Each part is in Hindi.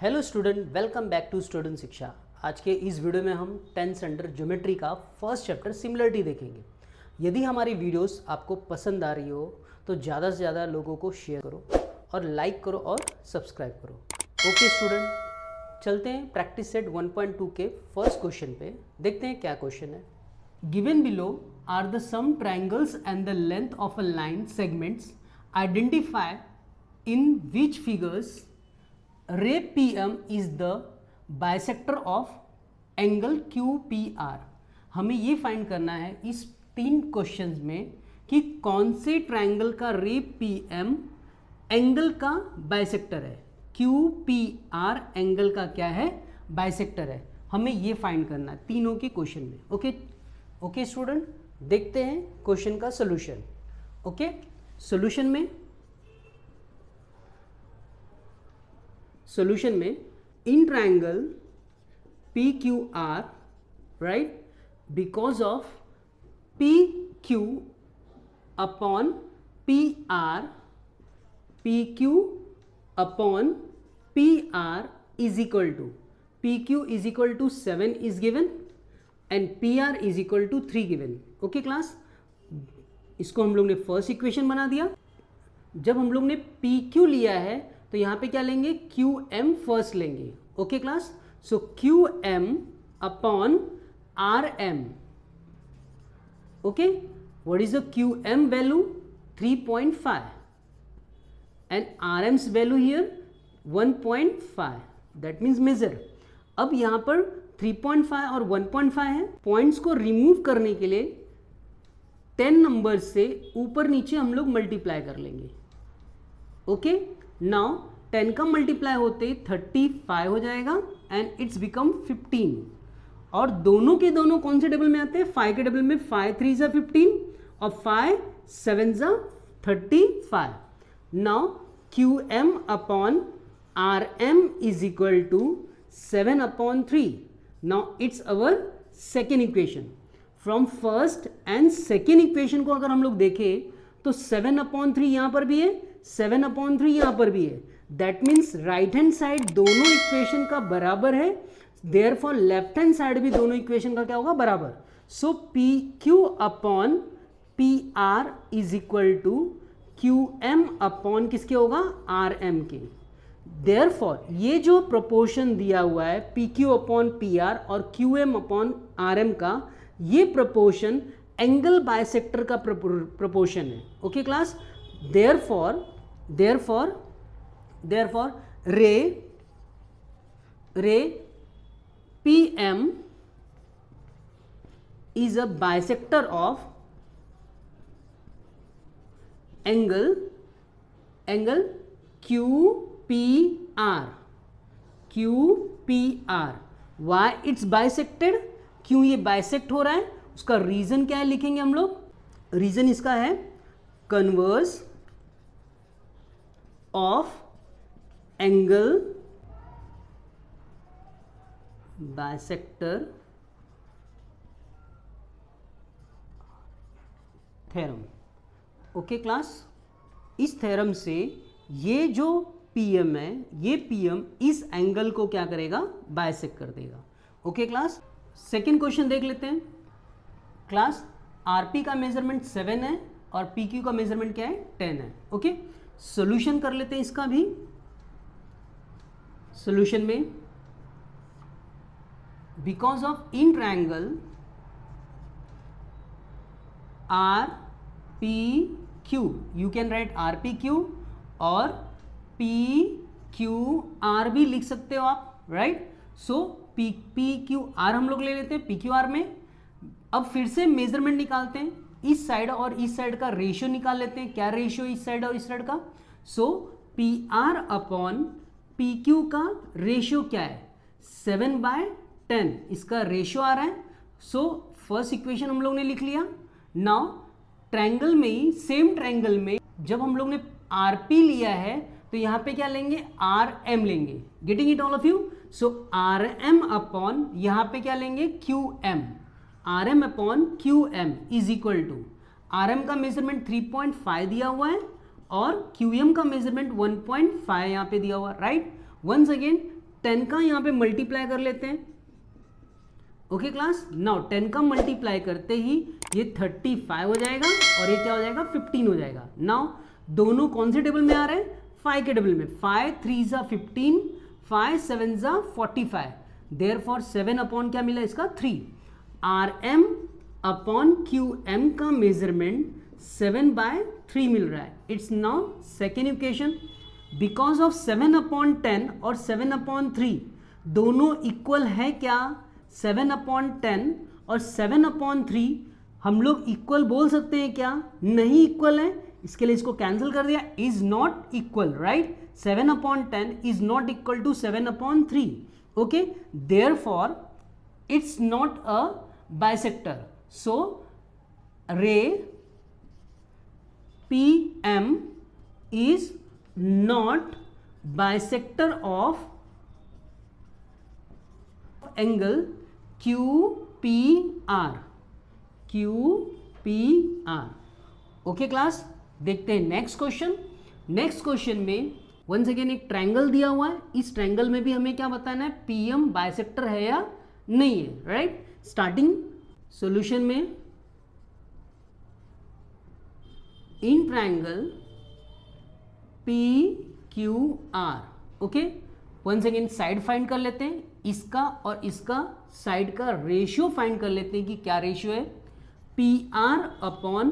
Hello student, welcome back to student Shiksha. आज के इस वीडियो में हम 10th स्टैंडर्ड ज्योमेट्री का फर्स्ट चैप्टर सिमिलरिटी देखेंगे। यदि हमारी वीडियोस आपको पसंद आ रही हो तो ज़्यादा से ज़्यादा लोगों को शेयर करो और लाइक करो और सब्सक्राइब करो। ओके स्टूडेंट, चलते हैं प्रैक्टिस सेट 1.2 के फर्स्ट क्वेश्चन पे। देखते हैं क्या क्वेश्चन है। Given below are the some triangles and the length of a line segments identify in which figures ray PM is the bisector of angle QPR। हमें ये फाइंड करना है इस 3 क्वेश्चंस में कि कौन से ट्राइंगल का रे PM एंगल का बाइसेक्टर है, QPR एंगल का क्या है, बाइसेक्टर है। हमें ये फाइंड करना है तीनों के क्वेश्चन में। ओके स्टूडेंट, देखते हैं क्वेश्चन का सोल्यूशन। ओके, सोल्यूशन में in triangle PQR, right, because of PQ upon PR, PQ upon PR is equal to PQ is equal to 7 is given and PR is equal to 3 given. Okay class, इसको हम लोग ने फर्स्ट इक्वेशन बना दिया। जब हम लोग ने PQ लिया है तो यहाँ पे क्या लेंगे, QM फर्स्ट लेंगे। Okay class, so QM upon RM। Okay, what is the QM value, 3.5 and RM's value here 1.5, that means measure. अब यहाँ पर 3.5 और 1.5 है। पॉइंट्स को रिमूव करने के लिए 10 नंबर से ऊपर नीचे हम लोग मल्टीप्लाई कर लेंगे। ओके, नाउ 10 का मल्टीप्लाई होते 35 हो जाएगा एंड इट्स बिकम 15। और दोनों के दोनों कौन से टेबल में आते हैं, 5 के टेबल में। 5 3 ज़ा 15 और 5 7 ज़ा 35। Now QM upon RM is equal to 7 upon 3। Now it's our second equation. From first and second equation को अगर हम लोग देखें तो 7 अपॉन 3 यहाँ पर भी है, 7 अपॉन 3 यहाँ पर भी है। That means right hand side दोनों इक्वेशन का बराबर है, देयरफॉर लेफ्ट हैंड साइड भी दोनों इक्वेशन का क्या होगा, बराबर। So PQ upon PR is equal to QM upon किसके होगा, RM के। देयरफॉर ये जो प्रोपोर्शन दिया हुआ है PQ अपॉन PR और QM अपॉन RM का, ये प्रोपोर्शन एंगल बाइसेक्टर का प्रोपोर्शन है। Okay class, therefore ray PM is a bisector of angle QPR। why it's bisected, क्यों ये बाइसेक्ट हो रहा है, उसका रीजन क्या है लिखेंगे हम लोग। रीजन इसका है converse of angle bisector theorem. Okay class, इस थ्योरम से ये जो PM है, ये PM इस एंगल को क्या करेगा, बाइसेक्ट कर देगा। ओके क्लास, सेकेंड क्वेश्चन देख लेते हैं। क्लास RP का मेजरमेंट 7 है और PQ का मेजरमेंट क्या है, 10 है। ओके, सॉल्यूशन कर लेते हैं इसका भी। सॉल्यूशन में because of in triangle RPQ, you can write RPQ और PQR भी लिख सकते हो आप, राइट। सो PQR हम लोग ले लेते हैं। PQR में अब फिर से मेजरमेंट निकालते हैं, इस साइड और इस साइड का रेशियो निकाल लेते हैं। क्या रेशियो इस साइड और इस साइड का, सो PR अपॉन PQ का रेशियो क्या है, 7/10 इसका रेशियो आ रहा है। सो फर्स्ट इक्वेशन हम लोग ने लिख लिया। नाउ ट्रायंगल में ही, सेम ट्रायंगल में जब हम लोग ने RP लिया है तो यहाँ पे क्या लेंगे, RM लेंगे। Getting it all of you. So RM upon यहाँ पे क्या लेंगे, QM। RM upon QM is equal to, RM का मेजरमेंट 3.5 दिया हुआ है और QM का मेजरमेंट 1.5 यहाँ पे दिया हुआ, राइट। वंस अगेन 10 का यहाँ पे मल्टीप्लाई कर लेते हैं। ओके क्लास, नाउ 10 का मल्टीप्लाई करते ही ये 35 हो जाएगा और ये क्या हो जाएगा 15 हो जाएगा। नाउ दोनों कौन से टेबल में आ रहे हैं, 5 के टेबल में। 5 3 ज़ा 15, 5 7 ज़ा 45, देयरफॉर 7 अपॉन क्या मिला इसका 3। R M upon Q M का मेजरमेंट 7/3 मिल रहा है। It's now second equation. Because of 7 upon 10 और 7 अपॉन 3 दोनों इक्वल है क्या, 7 अपॉन 10 और 7 अपॉन 3 हम लोग इक्वल बोल सकते हैं क्या, नहीं इक्वल है, इसके लिए इसको कैंसिल कर दिया, is not equal, right. 7 upon 10 is not equal to 7 upon 3, okay, therefore it's not a bisector. So ray PM is not bisector of angle QPR। Okay class, देखते हैं नेक्स्ट क्वेश्चन। नेक्स्ट क्वेश्चन में वंस अगेन एक ट्रायंगल दिया हुआ है, इस ट्रायंगल में भी हमें क्या बताना है, PM बाइसेक्टर है या नहीं है, राइट। स्टार्टिंग सॉल्यूशन में in triangle PQR, okay, once again side find कर लेते हैं, इसका और इसका साइड का रेशियो फाइंड कर लेते हैं कि क्या रेशियो है। PR upon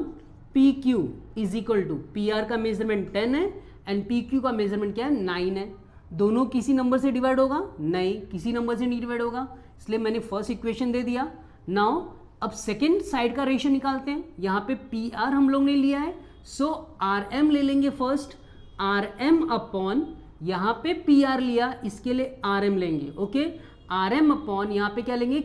PQ is equal to, PR का मेजरमेंट 10 है एंड PQ का मेजरमेंट क्या है 9 है। दोनों किसी नंबर से डिवाइड होगा, नहीं किसी नंबर से नहीं डिवाइड होगा, इसलिए मैंने फर्स्ट इक्वेशन दे दिया। नाउ अब सेकेंड साइड का रेशियो निकालते हैं। यहाँ पे PR हम लोग ने लिया है, सो RM ले लेंगे फर्स्ट, RM अपॉन यहाँ पे PR लिया, इसके लिए RM लेंगे, ओके। RM अपॉन यहाँ पे क्या लेंगे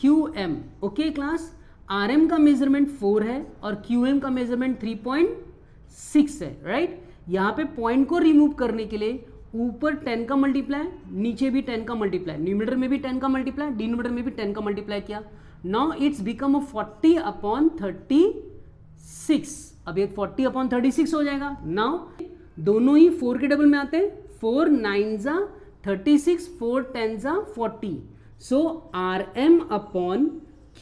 QM, ओके क्लास। RM का मेजरमेंट 4 है और QM का मेजरमेंट 3.6 है, राइट। यहाँ पे पॉइंट को रिमूव करने के लिए ऊपर 10 का मल्टीप्लाई, नीचे भी 10 का मल्टीप्लाई, न्यूमरेटर में भी 10 का मल्टीप्लाई, डिनोमिनेटर में भी 10 का मल्टीप्लाई किया। Now it's become a 40 upon 36। अब ये 40 अपॉन 36 हो जाएगा। नाउ दोनों ही 4 के डबल में आते हैं, 4 9 ज़ा 36, 4 10 ज़ा 40। So RM upon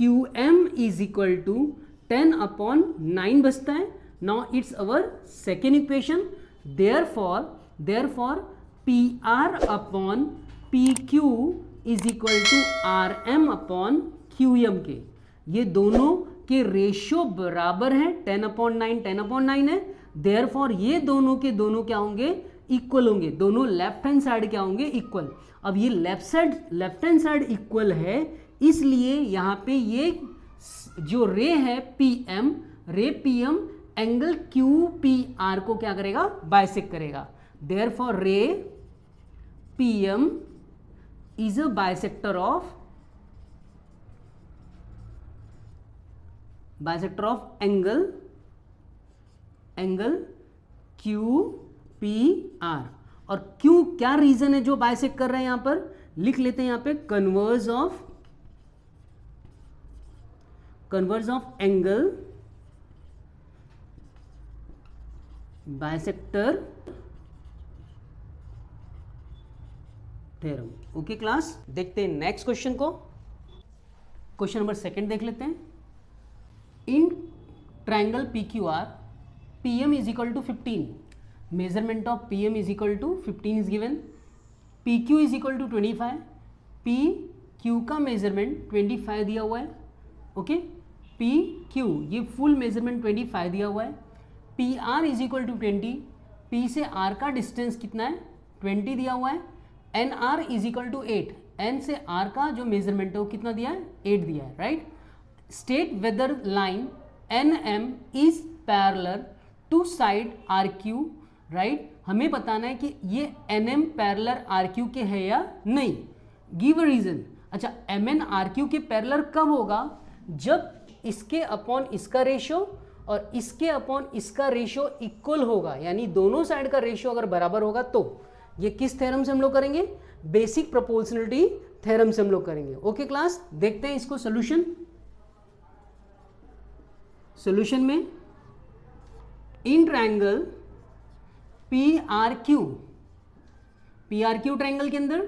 QM is equal to 10 upon 9 बचता है। Now it's our second equation. Therefore PR upon PQ is equal to RM upon QM के, ये दोनों के रेशियो बराबर है, 10 अपॉन 9 10 अपॉन 9 है। देयरफॉर ये दोनों के दोनों क्या होंगे, इक्वल होंगे, दोनों लेफ्ट हैंड साइड क्या होंगे, इक्वल। अब ये लेफ्ट हैंड साइड इक्वल है, इसलिए यहाँ पे ये जो रे है रे PM एंगल QPR को क्या करेगा, बाइसेक्ट करेगा। देयरफॉर रे PM is a bisector of angle QPR। और क्यों, क्या रीजन है जो बाइसेक्ट कर रहे हैं, यहां पर लिख लेते हैं, यहां पे converse of angle bisector theorem. Okay class, देखते हैं नेक्स्ट क्वेश्चन को। क्वेश्चन नंबर सेकंड देख लेते हैं। इन triangle PQR PM is equal to 15, measurement of PM is equal to 15 is given, PQ is equal to 25, PQ का मेजरमेंट 25 दिया हुआ है, ओके। PQ ये फुल मेजरमेंट 25 दिया हुआ है। PR is equal to 20, P से R का डिस्टेंस कितना है 20 दिया हुआ है। NR is equal to 8, N से R का जो मेजरमेंट है वो कितना दिया है 8 दिया है, right. State whether line NM is parallel to side RQ, right. हमें बताना है कि ये NM पैरेलल RQ के है या नहीं, गिव अ रीजन। अच्छा, MN RQ के पैरेलल कब होगा, जब इसके अपॉन इसका रेशियो और इसके अपॉन इसका रेशियो इक्वल होगा, यानी दोनों साइड का रेशियो अगर बराबर होगा तो। ये किस थ्योरम से हम लोग करेंगे, बेसिक प्रोपोर्शनलिटी थ्योरम से हम लोग करेंगे। ओके क्लास, देखते हैं इसको सॉल्यूशन में। In triangle PRQ P R Q triangle के अंदर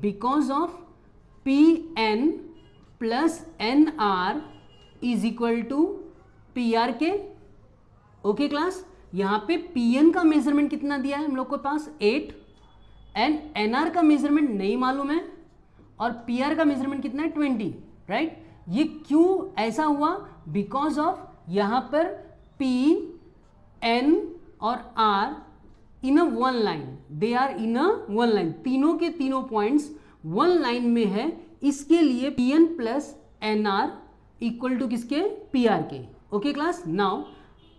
because of P N plus N R is equal to P R के। ओके क्लास, यहां पे पी एन का मेजरमेंट कितना दिया है हम लोग के पास 8 एंड एन आर का मेजरमेंट नहीं मालूम है और पी आर का मेजरमेंट कितना है 20, राइट। ये क्यों ऐसा हुआ? बिकॉज ऑफ यहां पर पी एन और R in a one line, they are in a one line, तीनों के तीनों पॉइंट्स वन लाइन में है, इसके लिए P N plus N R equal to किसके? पी आर के। ओके क्लास, नाउ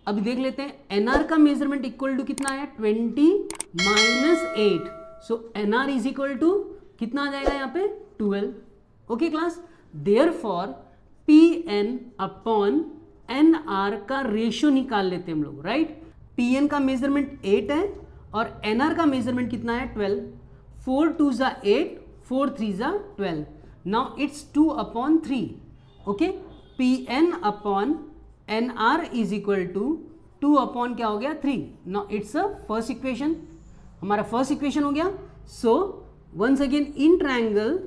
अभी देख लेते हैं एन आर का मेजरमेंट इक्वल टू कितना है 20 minus 8, so N R is equal to कितना आ जाएगा यहाँ पे 12। Okay class, therefore P N upon N R का रेशियो निकाल लेते हैं हम लोग, राइट। पी एन का मेजरमेंट 8 है और एन आर का मेजरमेंट कितना है 12, 4 2 ज़ा 8, 4 3 ज़ा 12, now it's 2/3। Okay, P N upon N R is equal to 2 upon क्या हो गया 3, now it's a first equation, हमारा फर्स्ट इक्वेशन हो गया। So once again in triangle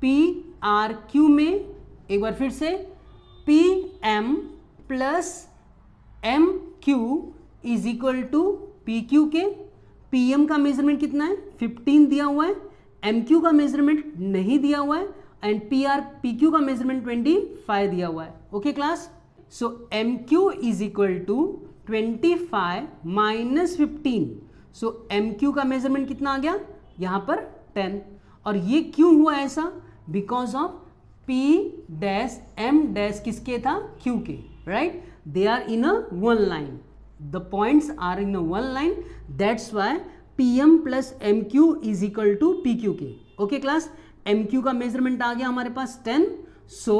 P R Q में एक बार फिर से P M plus M Q is equal to P Q के। पी एम का मेजरमेंट कितना है 15 दिया हुआ है, एम क्यू का मेजरमेंट नहीं दिया हुआ है एंड पी क्यू का मेजरमेंट 25 दिया हुआ है। Okay class, so M Q is equal to 25 minus 15, so M Q का मेजरमेंट कितना आ गया यहाँ पर 10। और ये क्यों हुआ ऐसा? Because of P dash M dash किसके था क्यू के, right, they are in a one line, the points are in a one line, that's why P M plus M Q is equal to P Q के। ओके क्लास, एम क्यू का मेजरमेंट आ गया हमारे पास 10, सो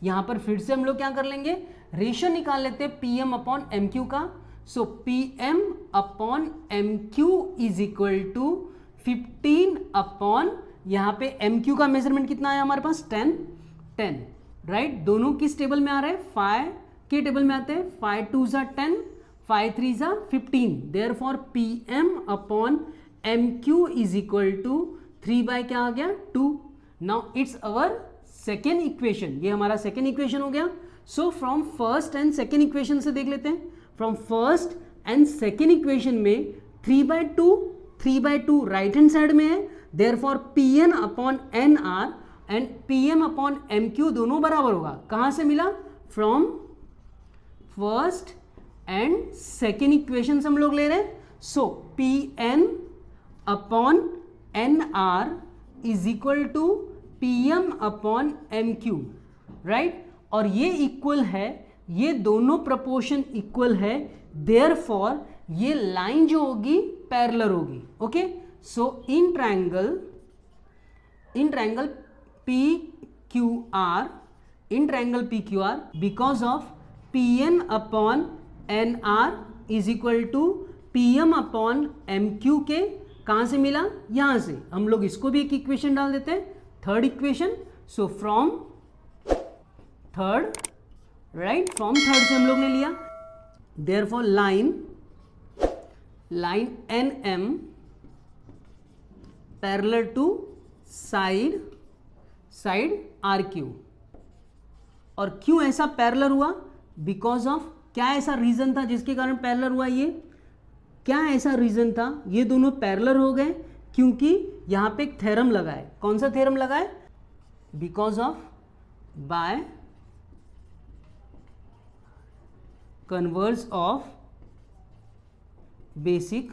यहां पर फिर से हम लोग क्या कर लेंगे, रेशियो निकाल लेते हैं P M upon M Q का। So P M upon M Q is equal to 15 upon यहाँ पे एम क्यू का मेजरमेंट कितना है हमारे पास 10, राइट। दोनों किस टेबल में आ रहे हैं? 5 के टेबल में आते हैं, 5 2 ज़ा 10, 5 3 ज़ा 15, therefore P M upon M Q is equal to 3 by क्या आ गया 2। Now it's our second equation, ये हमारा सेकेंड इक्वेशन हो गया। So from first and second equation से देख लेते हैं, from first and second equation में 3/2 राइट हैंड साइड में है, therefore P N upon N R and P M upon M Q दोनों बराबर होगा। कहां से मिला? From first and second equation से हम लोग ले रहे हैं। So P N upon N R is equal to P M upon M Q, right, और ये इक्वल है, ये दोनों प्रपोर्शन इक्वल है, देयरफॉर ये लाइन जो होगी पैरेलल होगी। Okay, so in triangle P Q R, in triangle P Q R, because of P N upon N R is equal to P M upon M Q के। कहां से मिला? यहां से। हम लोग इसको भी एक इक्वेशन डाल देते हैं, third equation. So from third, right, from third से हम लोग ने लिया, therefore line N M parallel to side R Q. और क्यों ऐसा पैरेलल हुआ? बिकॉज ऑफ क्या ऐसा रीजन था जिसके कारण पैरेलल हुआ? ये क्या ऐसा रीजन था ये दोनों पैरेलल हो गए? क्योंकि यहां पे एक थ्योरम लगा है। कौन सा थ्योरम लगा है? Because of by converse of basic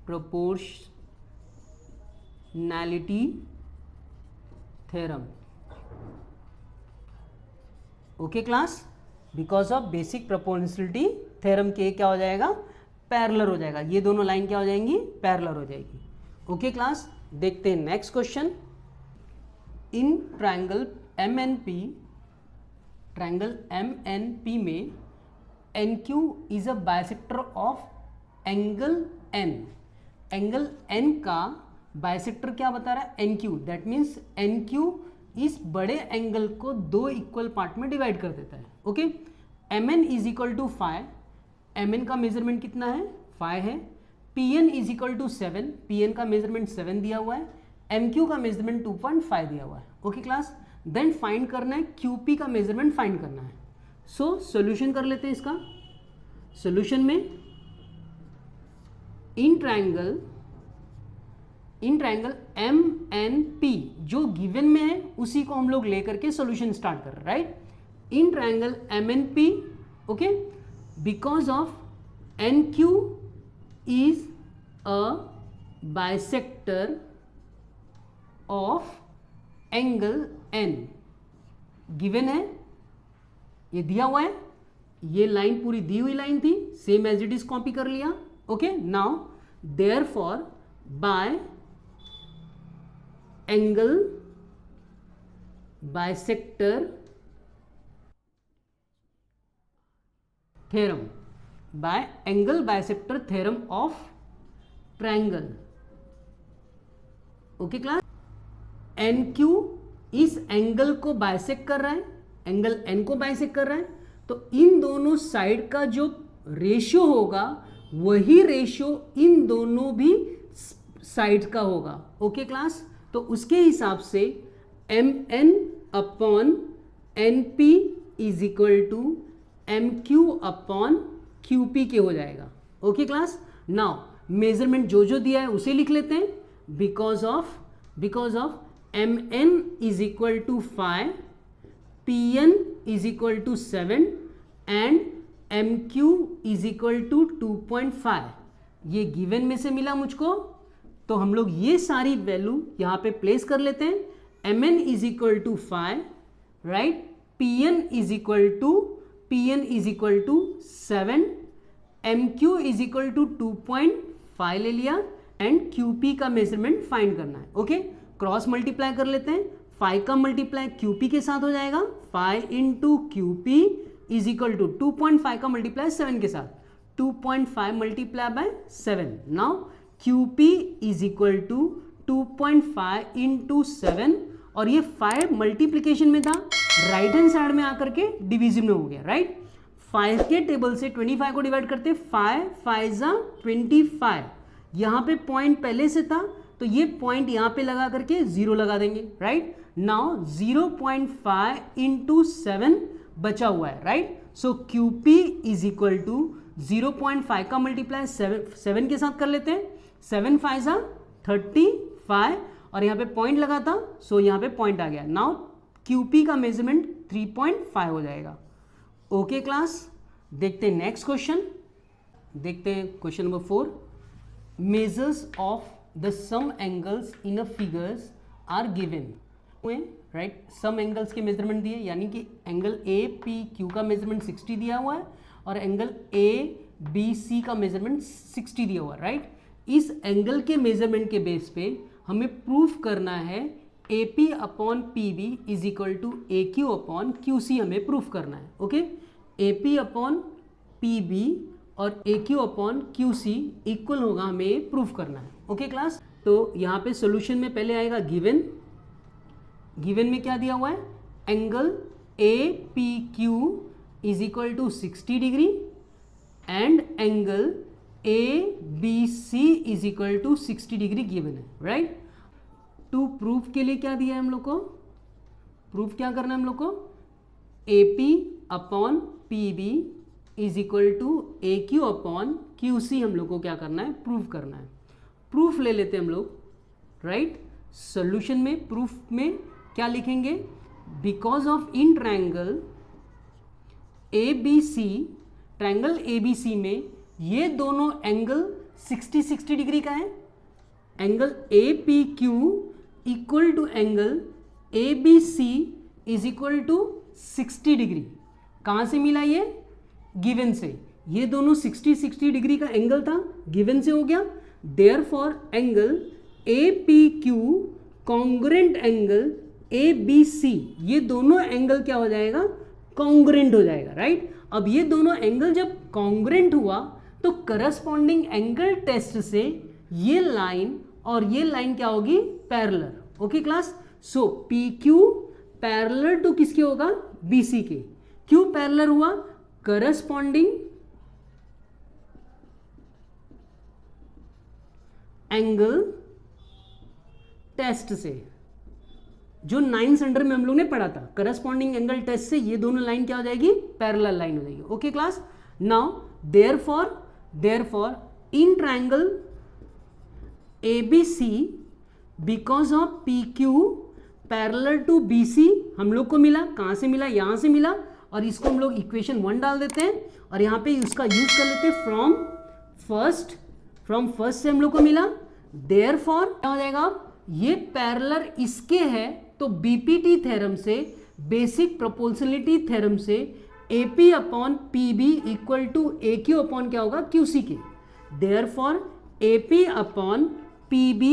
proportionality theorem. Okay class, because of basic proportionality theorem के क्या हो जाएगा? पैरेलल हो जाएगा, ये दोनों लाइन क्या हो जाएंगी? पैरेलल हो जाएगी। ओके क्लास, देखते हैं next question. In triangle M N P में N Q is a bisector of angle N. Angle N का बाइसेक्टर क्या बता रहा है? N Q. That means N Q इस बड़े एंगल को दो इक्वल पार्ट में डिवाइड कर देता है। Okay, M N is equal to 5, M N का मेजरमेंट कितना है? 5 है, Pn is equal to 7, Pn का मेजरमेंट 7 दिया हुआ है, MQ का मेजरमेंट 2.5 दिया हुआ है. ओके क्लास, देन फाइंड करना है QP का मेजरमेंट फाइंड करना है. सो सॉल्यूशन कर लेते हैं इसका. सॉल्यूशन में इन ट्रायंगल MNP जो गिवन में है उसी को हम लोग लेकर के सॉल्यूशन स्टार्ट कर रहे हैं, right. In triangle MNP, okay, because of NQ is a bisector of angle N. Given है, ये दिया हुआ है, ये लाइन पूरी दी हुई लाइन थी, same as it is copy कर लिया. Okay, now therefore by angle bisector theorem, by angle bisector theorem of triangle. Okay class, NQ इस एंगल को बाइसेक्ट कर रहा है, एंगल N को बाइसेक्ट कर रहा है, तो इन दोनों साइड का जो रेशियो होगा वही रेशियो इन दोनों भी साइड का होगा. ओके क्लास, तो उसके हिसाब से MN upon NP is equal to MQ upon QP के हो जाएगा. ओके क्लास, नाउ मेजरमेंट जो जो दिया है उसे लिख लेते हैं. Because of MN is equal to 5, PN is equal to 7 and MQ is equal to 2.5. ये गिवन में से मिला मुझको, तो हम लोग ये सारी वैल्यू यहाँ पे प्लेस कर लेते हैं. MN is equal to 5, right. PN is equal to 7, MQ is equal to 2.5 ले लिया एंड QP का मेजरमेंट फाइंड करना है. ओके, क्रॉस मल्टीप्लाई कर लेते हैं. 5 का मल्टीप्लाई QP के साथ हो जाएगा, 5 into QP is equal to 2.5 का मल्टीप्लाई 7 के साथ, 2.5 multiply by 7. Now QP is equal to 2.5 into 7, और ये 5 मल्टीप्लीकेशन में था, राइट हैंड साइड में आकर के डिवीजन में हो गया, राइट. 5 के टेबल से 25 को डिवाइड करते, 5 5 25. यहाँ पे पॉइंट पहले से था तो ये पॉइंट यहाँ पे लगा करके 0 लगा देंगे, राइट. नाउ 0.5 इंटू 7 बचा हुआ है, right. So QP is equal to 0.5 का मल्टीप्लाई 7 के साथ कर लेते हैं. 7 5 35 और यहाँ पे पॉइंट लगा था, सो यहाँ पे पॉइंट आ गया. नाउ QP का मेजरमेंट 3.5 हो जाएगा. ओके क्लास, देखते हैं नेक्स्ट क्वेश्चन. देखते हैं question number 4. Measures of the sum angles in a figures are given. Right, sum angles के मेजरमेंट दिए, यानी कि एंगल APQ का मेजरमेंट 60 दिया हुआ है और एंगल ABC का मेजरमेंट 60 दिया हुआ है, राइट. इस एंगल के मेजरमेंट के बेस पे हमें प्रूफ करना है AP upon PB is equal to AQ upon QC हमें प्रूफ करना है. ओके, AP अपॉन PB और AQ अपॉन QC इक्वल होगा, हमें प्रूफ करना है. ओके क्लास, तो यहाँ पे सॉल्यूशन में पहले आएगा गिवन में क्या दिया हुआ है, angle APQ is equal to 60 degree and angle ABC is equal to 60 degree given है, राइट. टू प्रूफ के लिए क्या दिया है हम लोग को, प्रूफ क्या करना है हम लोग को, AP upon PB is equal to AQ upon QC हम लोग को क्या करना है, प्रूफ करना है. प्रूफ ले लेते हैं हम लोग, राइट. सॉल्यूशन में प्रूफ में क्या लिखेंगे, because of in triangle ABC में ये दोनों एंगल 60 डिग्री का है. Angle APQ equal to angle ABC is equal to 60 degree. कहाँ से मिला ये, गिवन से. ये दोनों 60 डिग्री का एंगल था, गिवन से हो गया. Therefore angle APQ congruent angle ABC, ये दोनों एंगल क्या हो जाएगा, कॉन्ग्रुएंट हो जाएगा, राइट. अब ये दोनों एंगल जब कॉन्ग्रुएंट हुआ तो करस्पॉन्डिंग एंगल टेस्ट से ये लाइन और ये लाइन क्या होगी, parallel. Okay class, so PQ parallel to किसके होगा, BC के. क्यों पैरेलल हुआ, करस्पॉन्डिंग एंगल टेस्ट से, जो 9th स्टैंडर्ड में हम लोग ने पढ़ा था, करस्पॉन्डिंग एंगल टेस्ट से ये दोनों लाइन क्या हो जाएगी, पैरेलल लाइन हो जाएगी। Okay class, now therefore in triangle ABC because of PQ parallel to BC हम लोग को मिला, कहां से मिला, यहां से मिला, और इसको हम लोग इक्वेशन 1 डाल देते हैं और यहां पे उसका यूज कर लेते हैं फ्रॉम फर्स्ट से हम लोग को मिला। देयरफॉर क्या हो जाएगा, ये पैरेलल इसके है तो BPT थ्योरम से, बेसिक प्रोपोर्शनलिटी थ्योरम से AP upon PB equal to AQ upon क्या होगा, QC के। Therefore AP upon PB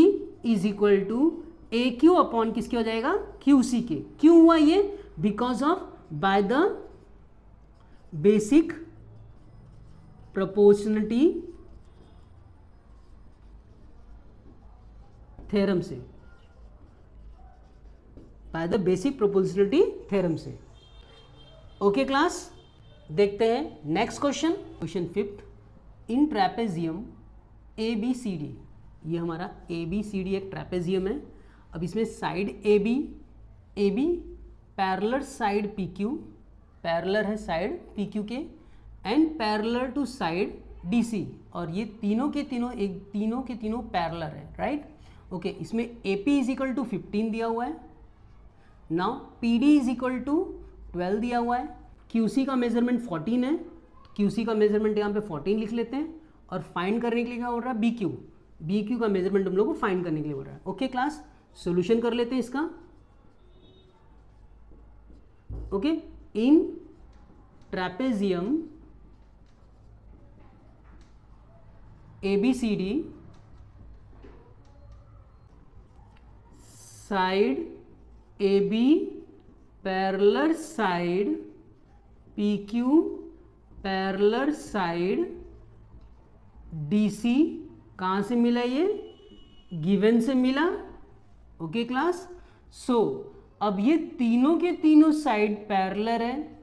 is equal to AQ upon किसके हो जाएगा, QC के। क्यों हुआ ये, because of by the basic proportionality theorem से, by the basic proportionality theorem से। ओके क्लास, देखते हैं next question 5th, in trapezium ABCD, ये हमारा ABCD एक ट्रेपेजियम है। अब इसमें side AB parallel side PQ, parallel है साइड PQ के, and parallel to side DC, और ये तीनों के तीनों पैरेलल है, राइट। ओके, इसमें AP इज इक्वल टू 15 दिया हुआ है, now PD is equal to 12 दिया हुआ है, QC का मेजरमेंट 14 है, QC का मेजरमेंट यहाँ पे 14 लिख लेते हैं, और फाइंड करने के लिए क्या हो रहा है, BQ का मेजरमेंट हम लोग को फाइंड करने के लिए हो रहा है। ओके क्लास, सॉल्यूशन कर लेते हैं इसका। Okay, in trapezium ABCD side AB parallel side PQ parallel side DC, कहाँ से मिला ये, गिवन से मिला। ओके क्लास, सो अब ये तीनों के तीनों साइड पैरेलल है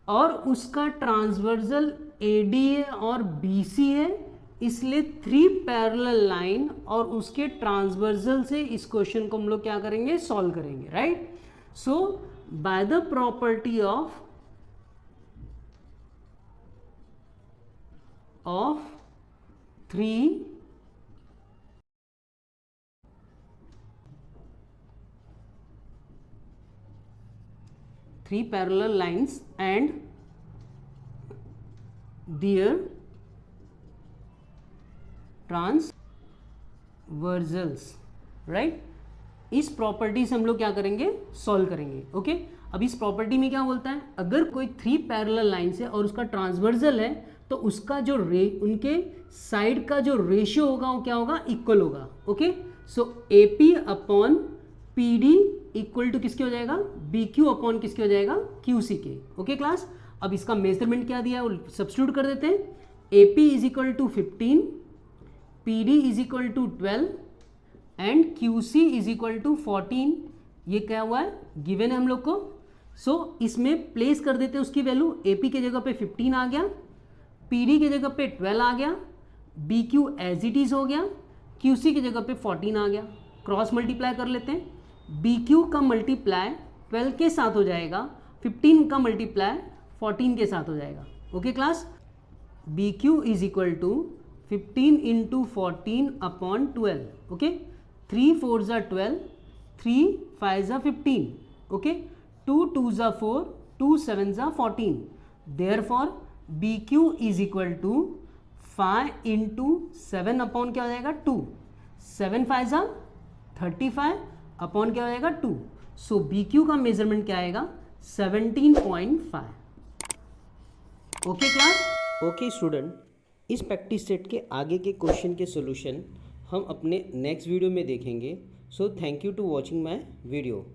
और उसका ट्रांसवर्सल AD है और BC है, इसलिए 3 पैरेलल लाइन और उसके ट्रांसवर्सल से इस क्वेश्चन को हम लोग क्या करेंगे, सॉल्व करेंगे, right. So by the property of 3 parallel lines and their transversals, right. इस प्रॉपर्टी से हम लोग क्या करेंगे, सॉल्व करेंगे। ओके, अब इस प्रॉपर्टी में क्या बोलता है, अगर कोई 3 पैरेलल लाइन्स है और उसका ट्रांसवर्सल है तो उसका जो उनके साइड का जो रेशियो होगा वो क्या होगा, इक्वल होगा। Okay, so AP upon PD equal to किसके हो जाएगा, BQ अपॉन किसके हो जाएगा, QC के। ओके क्लास, अब इसका मेजरमेंट क्या दिया है वो सब्स्टिट्यूट कर देते हैं। AP is equal to 15, PD is equal to 12 and QC is equal to 14। ये क्या हुआ है, गिवन है हम लोग को। सो इसमें प्लेस कर देते हैं उसकी वैल्यू, AP के जगह पे 15 आ गया, PD के जगह पे 12 आ गया, BQ एज इट इज हो गया, QC की जगह पे 14 आ गया। क्रॉस मल्टीप्लाई कर लेते हैं, BQ का मल्टीप्लाई 12 के साथ हो जाएगा, 15 का मल्टीप्लाई 14 के साथ हो जाएगा। Okay class, BQ is equal to 15 into 14 upon 12। Okay, 3 4 ज़ा 12, 3 5 ज़ा 15। ओके, 2 2 ज़ा 4, 2 7 ज़ा 14। Therefore BQ is equal to 5 into 7 upon क्या हो जाएगा, 2, 7 5 ज़ा 35 अपॉन क्या हो जाएगा, 2। सो BQ का मेजरमेंट क्या आएगा, 17.5। ओके क्लास, ओके स्टूडेंट, इस प्रैक्टिस सेट के आगे के क्वेश्चन के सॉल्यूशन हम अपने नेक्स्ट वीडियो में देखेंगे। So thank you to watching my video.